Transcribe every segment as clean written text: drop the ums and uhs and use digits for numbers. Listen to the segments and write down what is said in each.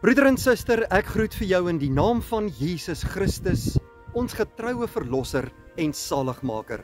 Broeder en suster, ek groet vir jou in die naam van Jesus Christus, ons getroue verlosser en saligmaker.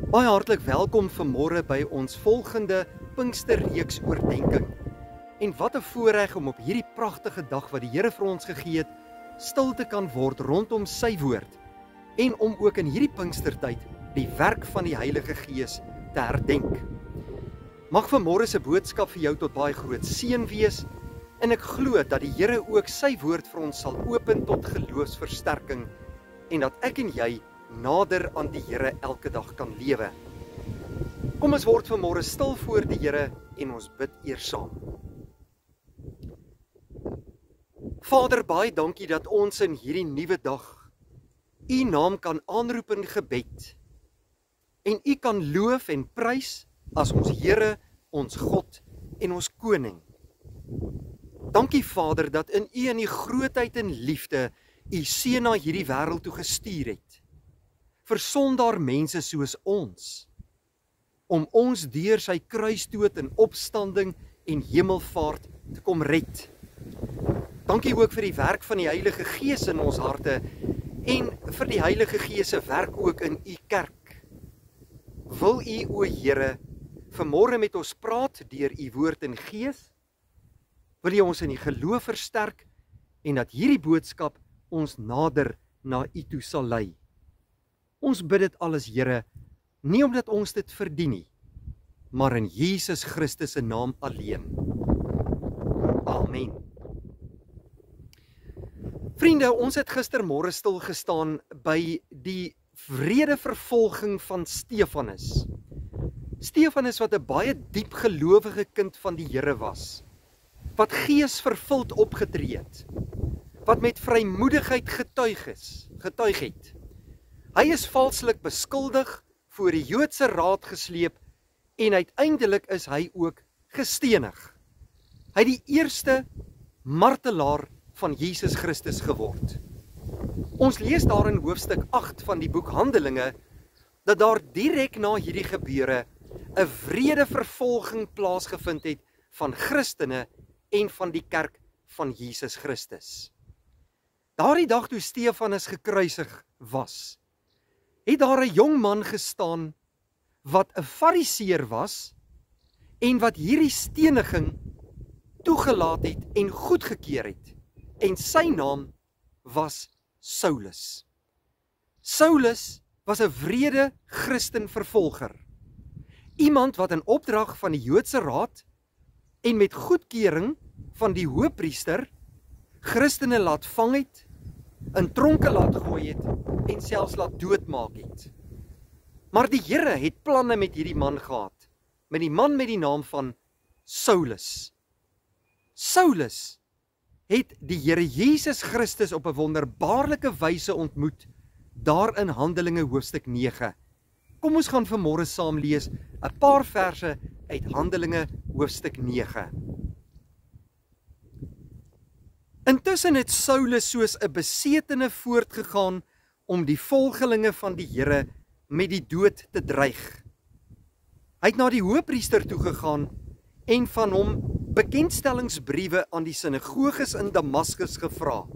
Baie hartlik welkom vanmôre by ons volgende Pinksterreeks oordenking. En wat 'n voorreg om op hierdie pragtige dag wat die Here vir ons gegee het, stil te kan word rondom sy woord en om ook in hierdie Pinkstertyd die werk van die Heilige Gees te herdenk. Mag vanmôre se boodskap vir jou tot baie groot seën wees. En ek glo dat die Here ook sy woord vir ons sal open tot geloofsversterking en dat ek en jy nader aan die Here elke dag kan lewe. Kom ons word vanmôre stil voor die Here en ons bid eers saam. Vader, baie dankie dat ons in hierdie nuwe dag U naam kan aanroep in gebed en U kan loof en prys as ons Here, ons God en ons Koning. Dankie Vader dat in U in die grootheid en liefde U Seun na hierdie wêreld toe gestuur het. Vir sondaar mense soos ons, om ons deur sy kruisdood en opstanding en hemelvaart te kom red. Dankie ook vir die werk van die Heilige Gees in ons harte en vir die Heilige Gees se werk ook in U kerk. Wil U, o Here, vanmôre met ons praat deur U woord en gees? Wil U ons in die geloof versterk en dat hierdie boodskap ons nader na U toe sal lei. Ons bid dit alles, Here, nie omdat ons dit verdien nie, maar in Jesus Christus se naam alleen. Amen. Vriende, ons het gistermôre stil gestaan by die wrede vervolging van Stefanus. Stefanus wat 'n baie diep gelowige kind van die Here was, wat geesvervuld opgetree het, wat met vrymoedigheid getuig het. Hy is valslik beskuldig, voor die Joodse raad gesleep en uiteindelik is hy ook gestenig. Hy het die eerste martelaar van Jesus Christus geword. Ons lees daar in hoofstuk 8 van die boek Handelinge, dat daar direk na hierdie gebeure 'n wrede vervolging plaasgevind het van Christene en van die kerk van Jesus Christus. Daardie dag toe Stefanus gekruisig was, het daar 'n jong man gestaan wat 'n fariseer was en wat hierdie steniging toegelaat het en goedgekeur het. En sy naam was Saulus. Saulus was 'n wrede Christenvervolger. Iemand wat in opdrag van die Joodse raad en met goedkeuring van die hoëpriester Christene laat vang het, in tronke laat gooi het en selfs laat doodmaak het. Maar die Here het planne met hierdie man gehad, met die man met die naam van Saulus. Saulus het die Here Jesus Christus op 'n wonderbaarlike wyse ontmoet, daar in Handelinge hoofstuk 9. Kom ons gaan vanmôre saam lees 'n paar verse uit Handelinge hoofstuk 9. Intussen het Saulus soos 'n besetene voortgegaan om die volgelinge van die Here met die dood te dreig. Hy het na die hoëpriester toe gegaan en van hom bekendstellingsbriewe aan die sinagoges in Damaskus gevra.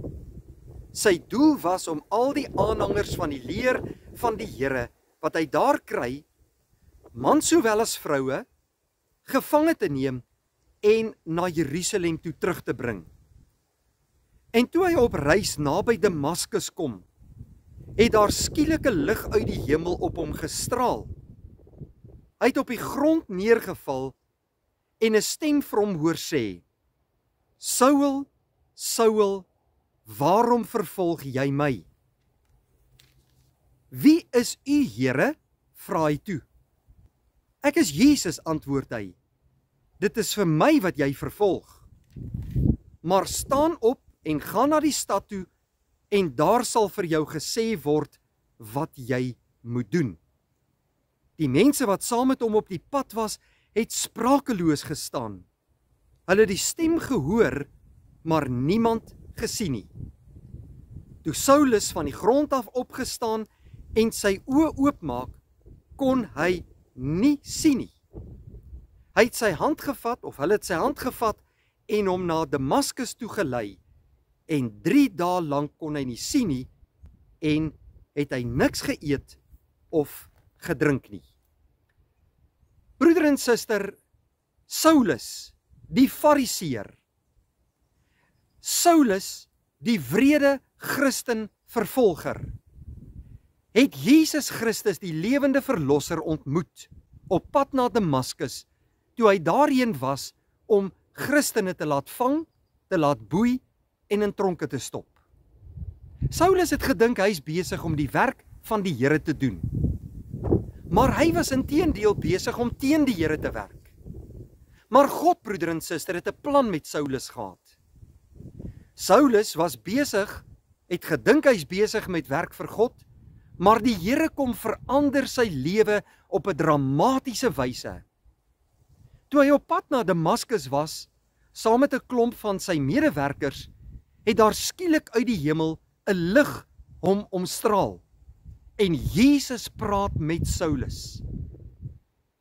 Sy doel was om al die aanhangers van die leer van die Here wat hy daar kry, mans sowel as vroue, gevange te neem en na Jerusalem toe terug te bring. En toe hy op reis naby Damaskus kom, het daar skielike lig uit die hemel op hom gestraal. Hy het op die grond neergeval en 'n stem vir hom hoor sê: Saul, Saul, waarom vervolg jy my? Wie is u, Here? Vra hy toe. Ek is Jesus, antwoord hy. Dit is vir my wat jy vervolg. Maar staan op en gaan na die stad toe en daar sal vir jou gesê word wat jy moet doen. Die mense wat saam met hom op die pad was, het sprakeloos gestaan. Hulle het die stem gehoor, maar niemand gesien nie. Toe Saulus van die grond af opgestaan en sy oë oopmaak, kon hy nie sien nie. Hy het sy hand gevat, of hulle het sy hand gevat en hom na Damaskus toe gelei, en 3 dae lank kon hy nie sien nie, en het hy niks geëet of gedrink nie. Broeder en suster, Saulus, die Fariseer, Saulus, die wrede Christen vervolger, het Jesus Christus, die lewende verlosser, ontmoet op pad na Damaskus, toe hy daarheen was om Christene te laat vang, te laat boei en in tronke te stop. Saulus het gedink hy is besig om die werk van die Here te doen. Maar hy was inteendeel besig om teen die Here te werk. Maar God, broeder en suster, het 'n plan met Saulus gehad. Saulus was besig, het gedink hy is besig met werk vir God, maar die Here kom verander sy lewe op 'n dramatiese wyse. Toe hy op pad na Damaskus was, saam met 'n klomp van sy medewerkers, het daar skielik uit die hemel 'n lig hom omstraal. En Jesus praat met Saulus.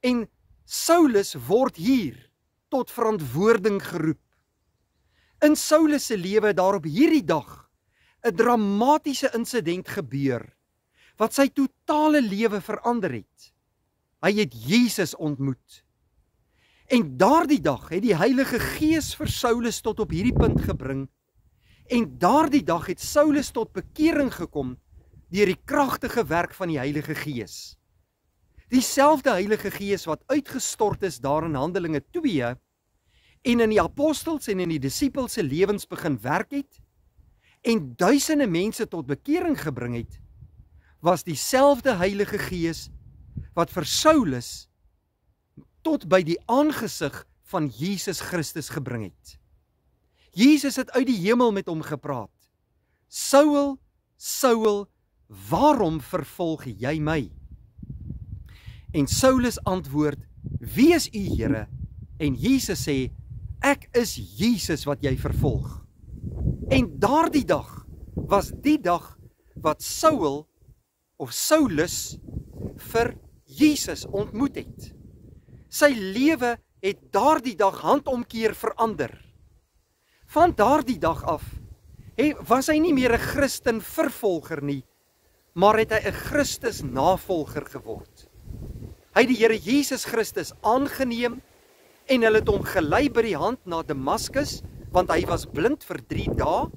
En Saulus word hier tot verantwoording geroep. In Saulus se lewe daar op hierdie dag 'n dramatiese insident gebeur, wat sy totale lewe verander het. Hy het Jesus ontmoet. En daardie dag het die Heilige Gees vir Saulus tot op hierdie punt gebring, en daardie dag het Saulus tot bekering gekom deur die kragtige werk van die Heilige Gees. Dieselfde Heilige Gees wat uitgestort is daar in Handelinge 2 en in die apostels en in die disippels se lewens begin werk het en duisende mense tot bekering gebring het, was dieselfde Heilige Gees wat vir Saulus tot by die aangesig van Jesus Christus gebring het. Jesus het uit die hemel met hom gepraat. Saul, Saul, waarom vervolg jy my? En Saulus antwoord, wie is u, Here? En Jesus sê, ek is Jesus wat jy vervolg. En daardie dag was die dag wat Saul of Saulus vir Jesus ontmoet het. Sy lewe het daardie dag handomkeer verander. Van daardie dag af was hy nie meer 'n Christen vervolger nie, maar het hy 'n Christus navolger geword. Hy het die Here Jesus Christus aangeneem en hulle het hom gelei by die hand na Damaskus, want hy was blind vir 3 dae.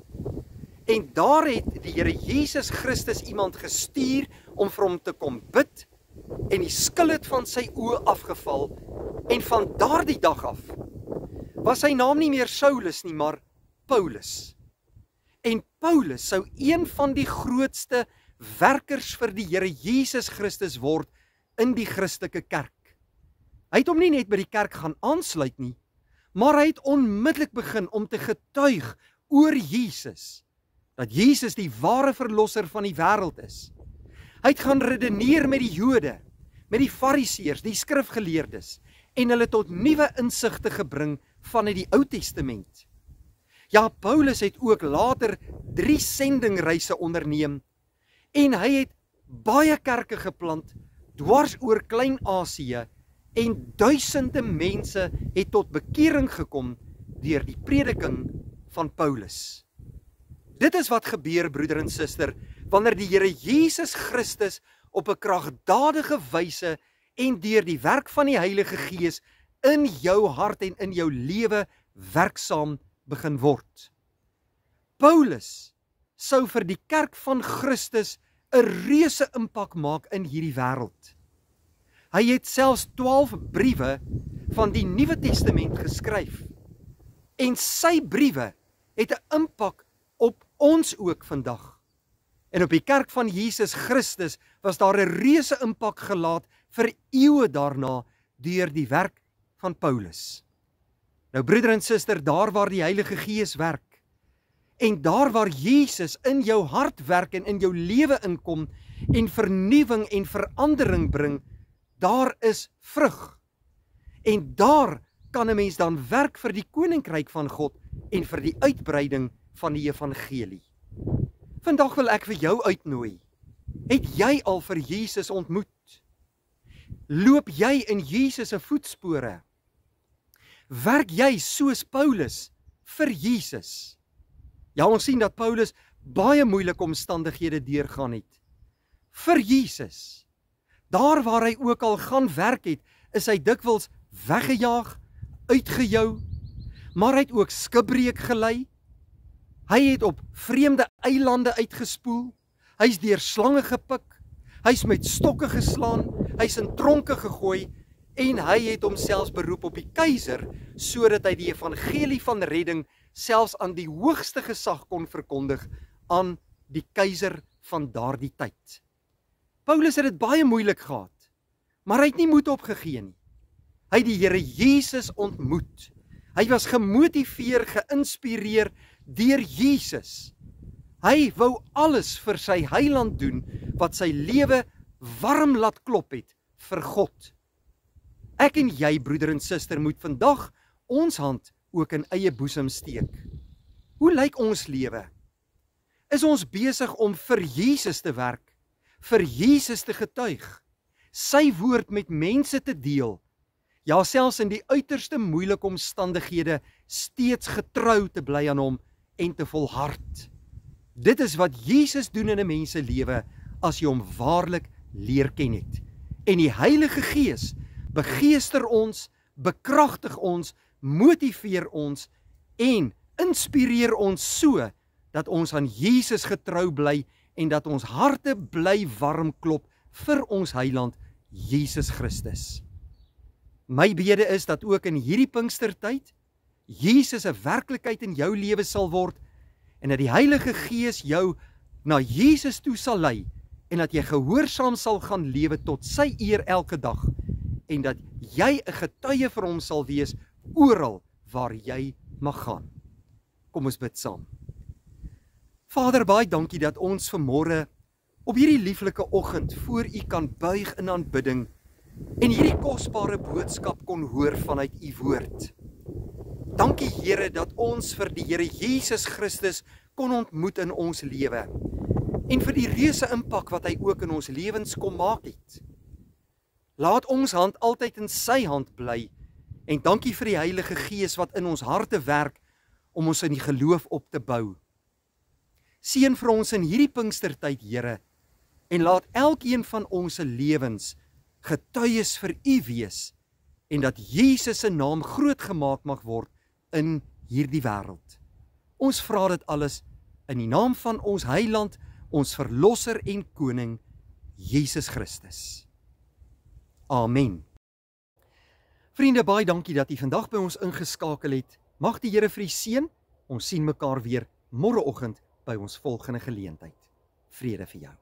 En daar het die Here Jesus Christus iemand gestuur om vir hom te kom bid, en die skil het van sy oë afgeval, en van daardie dag af was sy naam nie meer Saulus nie, maar Paulus. En Paulus sou een van die grootste werkers vir die Here Jesus Christus word in die Christelike kerk. Hy het hom nie net by die kerk gaan aansluit nie, maar hy het onmiddellik begin om te getuig oor Jesus, dat Jesus die ware verlosser van die wêreld is. Hy het gaan redeneer met die Jode, met die Fariseërs, die skrifgeleerdes, en hulle tot nuwe insigte gebring vanuit die Ou Testament. Ja, Paulus het ook later 3 sendingreise onderneem, en hy het baie kerke geplant, dwars oor Klein-Asië, en duisende mense het tot bekering gekom deur die prediking van Paulus. Dit is wat gebeur, broeder en suster, wanneer die Here Jesus Christus op 'n kragdadige wyse en deur die werk van die Heilige Gees in jou hart en in jou lewe werksaam begin word. Paulus sou vir die kerk van Christus 'n reuse impak maak in hierdie wêreld. Hy het selfs 12 briewe van die Nuwe Testament geskryf. En sy briewe het 'n impak op ons ook vandag. En op die kerk van Jesus Christus was daar 'n reuse impak gelaat vir eeue daarna deur die werk van Paulus. Nou broeder en suster, daar waar die Heilige Gees werk, en daar waar Jesus in jou hart werk en in jou lewe inkom en vernuwing en verandering bring, daar is vrug. En daar kan 'n mens dan werk vir die koninkryk van God en vir die uitbreiding van die evangelie. Vandag wil ek vir jou uitnooi. Het jy al vir Jesus ontmoet? Loop jy in Jesus se voetspore? Werk jy soos Paulus vir Jesus? Ja, ons sien dat Paulus baie moeilike omstandighede deurgaan het. Vir Jesus. Daar waar hy ook al gaan werk het, is hy dikwels weggejaag, uitgejou, maar hy het ook skipbreek gelei. Hy het op vreemde eilande uitgespoel, hy's deur slange gepik, hy's met stokke geslaan, hy's in tronke gegooi, en hy het homself beroep op die keiser, sodat hy die evangelie van redding selfs aan die hoogste gesag kon verkondig, aan die keiser van daardie tyd. Paulus het dit baie moeilik gehad, maar hy het nie moed opgegee nie. Hy het die Here Jesus ontmoet. Hy was gemotiveer, geïnspireer deur Jesus. Hy wou alles vir sy heiland doen, wat sy lewe warm laat klop het vir God. Ek en jy, broeder en suster, moet vandag ons hand ook in eie boesem steek. Hoe lyk ons lewe? Is ons besig om vir Jesus te werk, vir Jesus te getuig, sy woord met mense te deel, ja, selfs in die uiterste moeilike omstandighede steeds getrou te bly aan hom en te volhard? Dit is wat Jesus doen in 'n mens se lewe as jy hom waarlik leer ken het. En die Heilige Gees begeester ons, bekragtig ons, motiveer ons en inspireer ons so dat ons aan Jesus getrou bly en dat ons harte bly warm klop vir ons heiland Jesus Christus. My bede is dat ook in hierdie Pinkstertyd Jesus 'n werklikheid in jou lewe sal word en dat die Heilige Gees jou na Jesus toe sal lei en dat jy gehoorsaam sal gaan lewe tot sy eer elke dag en dat jy 'n getuie vir hom sal wees oral waar jy mag gaan. Kom ons bid saam. Vader, baie dankie dat ons vanmôre op hierdie lieflike oggend voor U kan buig in aanbidding en hierdie kosbare boodskap kon hoor vanuit U woord. Dankie Here dat ons vir die Here Jesus Christus kon ontmoet in ons lewe en vir die reuse impak wat hy ook in ons lewens kom maak het. Laat ons hand altyd in sy hand bly en dankie vir die Heilige Gees wat in ons harte werk om ons in die geloof op te bou. Seën vir ons in hierdie Pinkstertyd, Here, en laat elkeen van ons se lewens getuies vir U wees en dat Jesus se naam groot gemaak mag word in hierdie wêreld. Ons vra dit alles in die naam van ons Heiland, ons Verlosser en Koning, Jesus Christus. Amen. Vriende, baie dankie dat U vandag by ons ingeskakel het. Mag die Here vir U seën. Ons sien mekaar weer môreoggend by ons volgende geleentheid. Vrede vir jou.